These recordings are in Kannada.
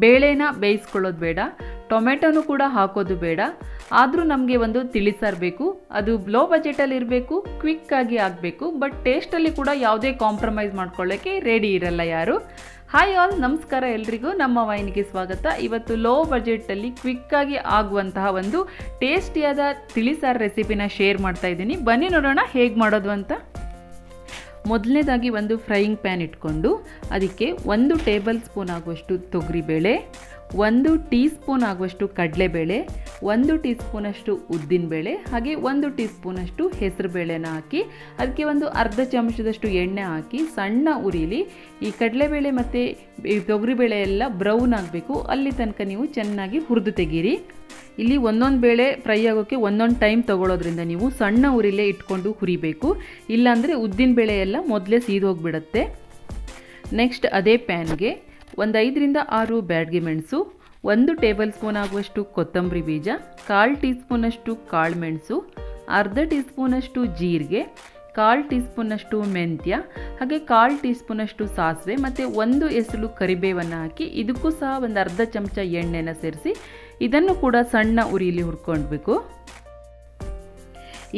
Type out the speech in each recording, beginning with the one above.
ಬೇಳೆನ ಬೇಯಿಸ್ಕೊಳ್ಳೋದು ಬೇಡ, ಟೊಮೆಟೊನೂ ಕೂಡ ಹಾಕೋದು ಬೇಡ. ಆದರೂ ನಮಗೆ ಒಂದು ತಿಳಿಸಾರು ಬೇಕು. ಅದು ಲೋ ಬಜೆಟಲ್ಲಿ ಇರಬೇಕು, ಕ್ವಿಕ್ಕಾಗಿ ಆಗಬೇಕು, ಬಟ್ ಟೇಸ್ಟಲ್ಲಿ ಕೂಡ ಯಾವುದೇ ಕಾಂಪ್ರಮೈಸ್ ಮಾಡ್ಕೊಳ್ಳೋಕ್ಕೆ ರೆಡಿ ಇರಲ್ಲ ಯಾರು. ಹಾಯ್ ಆಲ್, ನಮಸ್ಕಾರ ಎಲ್ರಿಗೂ, ನಮ್ಮ ವೈನಿಗೆ ಸ್ವಾಗತ. ಇವತ್ತು ಲೋ ಬಜೆಟಲ್ಲಿ ಕ್ವಿಕ್ಕಾಗಿ ಆಗುವಂತಹ ಒಂದು ಟೇಸ್ಟಿಯಾದ ತಿಳಿಸಾರು ರೆಸಿಪಿನ ಶೇರ್ ಮಾಡ್ತಾ ಇದ್ದೀನಿ. ಬನ್ನಿ ನೋಡೋಣ ಹೇಗೆ ಮಾಡೋದು ಅಂತ. ಮೊದಲನೇದಾಗಿ ಒಂದು ಫ್ರೈಯಿಂಗ್ ಪ್ಯಾನ್ ಇಟ್ಕೊಂಡು ಅದಕ್ಕೆ 1 ಟೇಬಲ್ ಸ್ಪೂನ್ ಆಗುವಷ್ಟು ತೊಗರಿಬೇಳೆ, 1 ಟೀ ಸ್ಪೂನ್ ಆಗುವಷ್ಟು ಕಡಲೆಬೇಳೆ, 1 ಟೀ ಸ್ಪೂನಷ್ಟು ಉದ್ದಿನಬೇಳೆ, ಹಾಗೆ 1 ಟೀ ಸ್ಪೂನಷ್ಟು ಹೆಸರುಬೇಳೆನ ಹಾಕಿ ಅದಕ್ಕೆ ಒಂದು ಅರ್ಧ ಚಮಚದಷ್ಟು ಎಣ್ಣೆ ಹಾಕಿ ಸಣ್ಣ ಉರಿಲಿ ಈ ಕಡಲೆಬೇಳೆ ಮತ್ತು ತೊಗರಿಬೇಳೆ ಎಲ್ಲ ಬ್ರೌನ್ ಆಗಬೇಕು, ಅಲ್ಲಿ ತನಕ ನೀವು ಚೆನ್ನಾಗಿ ಹುರಿದು ತೆಗೀರಿ. ಇಲ್ಲಿ ಒಂದೊಂದು ಬೇಳೆ ಫ್ರೈ ಆಗೋಕ್ಕೆ ಒಂದೊಂದು ಟೈಮ್ ತೊಗೊಳೋದ್ರಿಂದ ನೀವು ಸಣ್ಣ ಉರಿಲೇ ಇಟ್ಕೊಂಡು ಹುರಿಬೇಕು, ಇಲ್ಲಾಂದರೆ ಉದ್ದಿನ ಬೇಳೆ ಎಲ್ಲ ಮೊದಲೇ ಸೀದೋಗಿಬಿಡುತ್ತೆ. ನೆಕ್ಸ್ಟ್ ಅದೇ ಪ್ಯಾನ್ಗೆ 5 ರಿಂದ 6 ಬ್ಯಾಡಗಿ ಮೆಣಸು, 1 ಟೇಬಲ್ ಸ್ಪೂನ್ ಆಗುವಷ್ಟು ಕೊತ್ತಂಬರಿ ಬೀಜ, 1/4 ಟೀ ಸ್ಪೂನಷ್ಟು ಕಾಳು ಮೆಣಸು, ಅರ್ಧ ಟೀ ಸ್ಪೂನಷ್ಟು ಜೀರಿಗೆ, 1/4 ಟೀ ಸ್ಪೂನಷ್ಟು ಮೆಂತ್ಯ, ಹಾಗೆ 1/4 ಟೀ ಸ್ಪೂನಷ್ಟು ಸಾಸಿವೆ ಮತ್ತು 1 ಎಸಳು ಕರಿಬೇವನ್ನು ಹಾಕಿ ಇದಕ್ಕೂ ಸಹ ಒಂದು ಅರ್ಧ ಚಮಚ ಎಣ್ಣೆನ ಸೇರಿಸಿ ಇದನ್ನು ಕೂಡ ಸಣ್ಣ ಉರಿಯಲ್ಲಿ ಹುರ್ಕೊಳ್ಬೇಕು.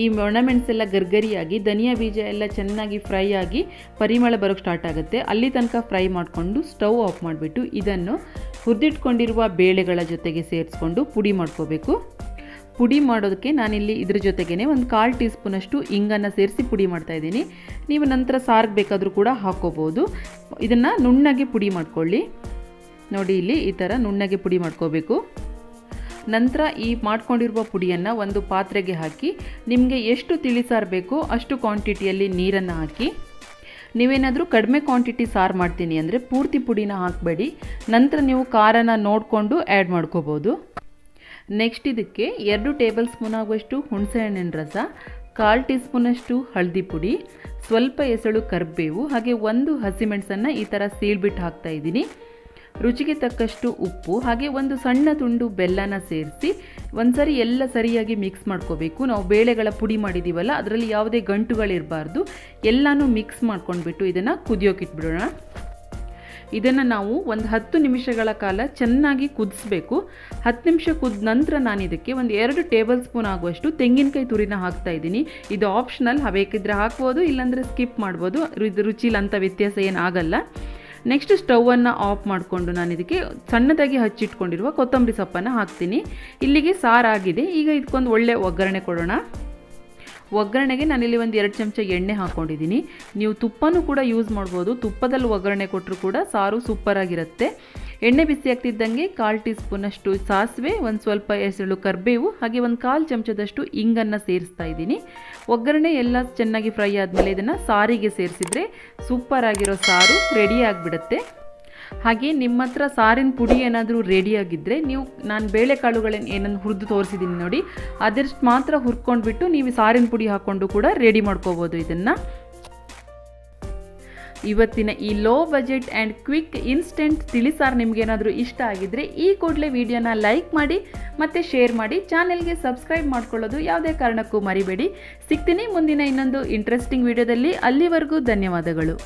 ಈ ಒಣಮೆಣಸೆಲ್ಲ ಗರ್ಗರಿಯಾಗಿ ಧನಿಯಾ ಬೀಜ ಎಲ್ಲ ಚೆನ್ನಾಗಿ ಫ್ರೈ ಆಗಿ ಪರಿಮಳ ಬರೋಕ್ಕೆ ಸ್ಟಾರ್ಟ್ ಆಗುತ್ತೆ, ಅಲ್ಲಿ ತನಕ ಫ್ರೈ ಮಾಡಿಕೊಂಡು ಸ್ಟವ್ ಆಫ್ ಮಾಡಿಬಿಟ್ಟು ಇದನ್ನು ಹುರಿದಿಟ್ಕೊಂಡಿರುವ ಬೇಳೆಗಳ ಜೊತೆಗೆ ಸೇರಿಸ್ಕೊಂಡು ಪುಡಿ ಮಾಡ್ಕೋಬೇಕು. ಪುಡಿ ಮಾಡೋದಕ್ಕೆ ನಾನಿಲ್ಲಿ ಇದ್ರ ಜೊತೆಗೇ ಒಂದು 1/4 ಟೀ ಸ್ಪೂನಷ್ಟು ಇಂಗನ್ನು ಸೇರಿಸಿ ಪುಡಿ ಮಾಡ್ತಾಯಿದ್ದೀನಿ. ನೀವು ನಂತರ ಸಾರಿಗೆ ಬೇಕಾದರೂ ಕೂಡ ಹಾಕ್ಕೋಬೋದು. ಇದನ್ನು ನುಣ್ಣಗೆ ಪುಡಿ ಮಾಡ್ಕೊಳ್ಳಿ. ನೋಡಿ, ಇಲ್ಲಿ ಈ ಥರ ನುಣ್ಣಗೆ ಪುಡಿ ಮಾಡ್ಕೋಬೇಕು. ನಂತರ ಈ ಮಾಡ್ಕೊಂಡಿರುವ ಪುಡಿಯನ್ನು ಒಂದು ಪಾತ್ರೆಗೆ ಹಾಕಿ ನಿಮಗೆ ಎಷ್ಟು ತಿಳಿಸಾರು ಬೇಕೋ ಅಷ್ಟು ಕ್ವಾಂಟಿಟಿಯಲ್ಲಿ ನೀರನ್ನು ಹಾಕಿ. ನೀವೇನಾದರೂ ಕಡಿಮೆ ಕ್ವಾಂಟಿಟಿ ಸಾರು ಮಾಡ್ತೀನಿ ಅಂದರೆ ಪೂರ್ತಿ ಪುಡಿನ ಹಾಕಬೇಡಿ, ನಂತರ ನೀವು ಖಾರನ ನೋಡಿಕೊಂಡು ಆ್ಯಡ್ ಮಾಡ್ಕೋಬೋದು. ನೆಕ್ಸ್ಟ್ ಇದಕ್ಕೆ 2 ಟೇಬಲ್ ಸ್ಪೂನ್ ಆಗುವಷ್ಟು ಹುಣಸೆಹಣ್ಣಿನ ರಸ, 1/4 ಟೀ ಸ್ಪೂನಷ್ಟು ಹಳದಿ ಪುಡಿ, ಸ್ವಲ್ಪ ಎಸಳು ಕರಿಬೇವು, ಹಾಗೆ 1 ಹಸಿಮೆಣಸನ್ನು ಈ ಥರ ಸೀಳ್ಬಿಟ್ಟು ಹಾಕ್ತಾಯಿದ್ದೀನಿ. ರುಚಿಗೆ ತಕ್ಕಷ್ಟು ಉಪ್ಪು, ಹಾಗೆ 1 ಸಣ್ಣ ತುಂಡು ಬೆಲ್ಲನ ಸೇರಿಸಿ ಒಂದ್ಸರಿ ಎಲ್ಲ ಸರಿಯಾಗಿ ಮಿಕ್ಸ್ ಮಾಡ್ಕೋಬೇಕು. ನಾವು ಬೇಳೆಗಳ ಪುಡಿ ಮಾಡಿದ್ದೀವಲ್ಲ, ಅದರಲ್ಲಿ ಯಾವುದೇ ಗಂಟುಗಳಿರಬಾರ್ದು. ಎಲ್ಲನೂ ಮಿಕ್ಸ್ ಮಾಡ್ಕೊಂಡ್ಬಿಟ್ಟು ಇದನ್ನು ಕುದಿಯೋಕ್ಕಿಟ್ಬಿಡೋಣ. ಇದನ್ನು ನಾವು ಒಂದು 10 ನಿಮಿಷಗಳ ಕಾಲ ಚೆನ್ನಾಗಿ ಕುದಿಸ್ಬೇಕು. 10 ನಿಮಿಷ ಕುದ ನಂತರ ನಾನು ಇದಕ್ಕೆ ಒಂದು 2 ಟೇಬಲ್ ಸ್ಪೂನ್ ಆಗುವಷ್ಟು ತೆಂಗಿನಕಾಯಿ ತುರಿನ ಹಾಕ್ತಾಯಿದ್ದೀನಿ. ಇದು ಆಪ್ಷನಲ್, ಬೇಕಿದ್ದರೆ ಹಾಕ್ಬೋದು, ಇಲ್ಲಾಂದರೆ ಸ್ಕಿಪ್ ಮಾಡ್ಬೋದು. ಇದು ರುಚಿಲಿ ಅಂಥ ವ್ಯತ್ಯಾಸ ಏನು ಆಗಲ್ಲ. ನೆಕ್ಸ್ಟ್ ಸ್ಟವನ್ನು ಆಫ್ ಮಾಡಿಕೊಂಡು ನಾನು ಇದಕ್ಕೆ ಸಣ್ಣದಾಗಿ ಹಚ್ಚಿಟ್ಕೊಂಡಿರುವ ಕೊತ್ತಂಬರಿ ಸೊಪ್ಪನ್ನು ಹಾಕ್ತೀನಿ. ಇಲ್ಲಿಗೆ ಸಾರಾಗಿದೆ. ಈಗ ಇದಕ್ಕೊಂದು ಒಳ್ಳೆ ಒಗ್ಗರಣೆ ಕೊಡೋಣ. ಒಗ್ಗರಣೆಗೆ ನಾನಿಲ್ಲಿ ಒಂದು 2 ಚಮಚ ಎಣ್ಣೆ ಹಾಕ್ಕೊಂಡಿದ್ದೀನಿ. ನೀವು ತುಪ್ಪನೂ ಕೂಡ ಯೂಸ್ ಮಾಡ್ಬೋದು. ತುಪ್ಪದಲ್ಲಿ ಒಗ್ಗರಣೆ ಕೊಟ್ಟರು ಕೂಡ ಸಾರು ಸೂಪರಾಗಿರುತ್ತೆ. ಎಣ್ಣೆ ಬಿಸಿ ಆಗ್ತಿದ್ದಂಗೆ 1/4 ಟೀ ಸ್ಪೂನಷ್ಟು ಸಾಸಿವೆ, ಒಂದು ಸ್ವಲ್ಪ ಎಸಳು ಕರಿಬೇವು, ಹಾಗೆ ಒಂದು 1/4 ಚಮಚದಷ್ಟು ಇಂಗನ್ನು ಸೇರಿಸ್ತಾ ಇದ್ದೀನಿ. ಒಗ್ಗರಣೆ ಎಲ್ಲ ಚೆನ್ನಾಗಿ ಫ್ರೈ ಆದಮೇಲೆ ಇದನ್ನು ಸಾರಿಗೆ ಸೇರಿಸಿದ್ರೆ ಸೂಪರಾಗಿರೋ ಸಾರು ರೆಡಿ ಆಗಿಬಿಡುತ್ತೆ. ಹಾಗೆ ನಿಮ್ಮ ಹತ್ರ ಸಾರಿನ ಪುಡಿ ಏನಾದರೂ ರೆಡಿಯಾಗಿದ್ದರೆ ನೀವು ನಾನು ಬೇಳೆಕಾಳುಗಳನ್ನ ಏನನ್ನು ಹುರಿದು ತೋರಿಸಿದ್ದೀನಿ ನೋಡಿ, ಅದಷ್ಟು ಮಾತ್ರ ಹುರ್ಕೊಂಡ್ಬಿಟ್ಟು ನೀವು ಸಾರಿನ ಪುಡಿ ಹಾಕ್ಕೊಂಡು ಕೂಡ ರೆಡಿ ಮಾಡ್ಕೋಬೋದು. ಇದನ್ನು ಇವತ್ತಿನ ಈ low budget and quick instant ತಿಳಿಸಾರು ನಿಮಗೇನಾದರೂ ಇಷ್ಟ ಆಗಿದ್ದರೆ ಈ ಕೂಡಲೇ ವಿಡಿಯೋನ ಲೈಕ್ ಮಾಡಿ ಮತ್ತು ಶೇರ್ ಮಾಡಿ. ಚಾನೆಲ್ಗೆ ಸಬ್ಸ್ಕ್ರೈಬ್ ಮಾಡ್ಕೊಳ್ಳೋದು ಯಾವುದೇ ಕಾರಣಕ್ಕೂ ಮರಿಬೇಡಿ. ಸಿಗ್ತೀನಿ ಮುಂದಿನ ಇನ್ನೊಂದು ಇಂಟ್ರೆಸ್ಟಿಂಗ್ ವಿಡಿಯೋದಲ್ಲಿ. ಅಲ್ಲಿವರೆಗೂ ಧನ್ಯವಾದಗಳು.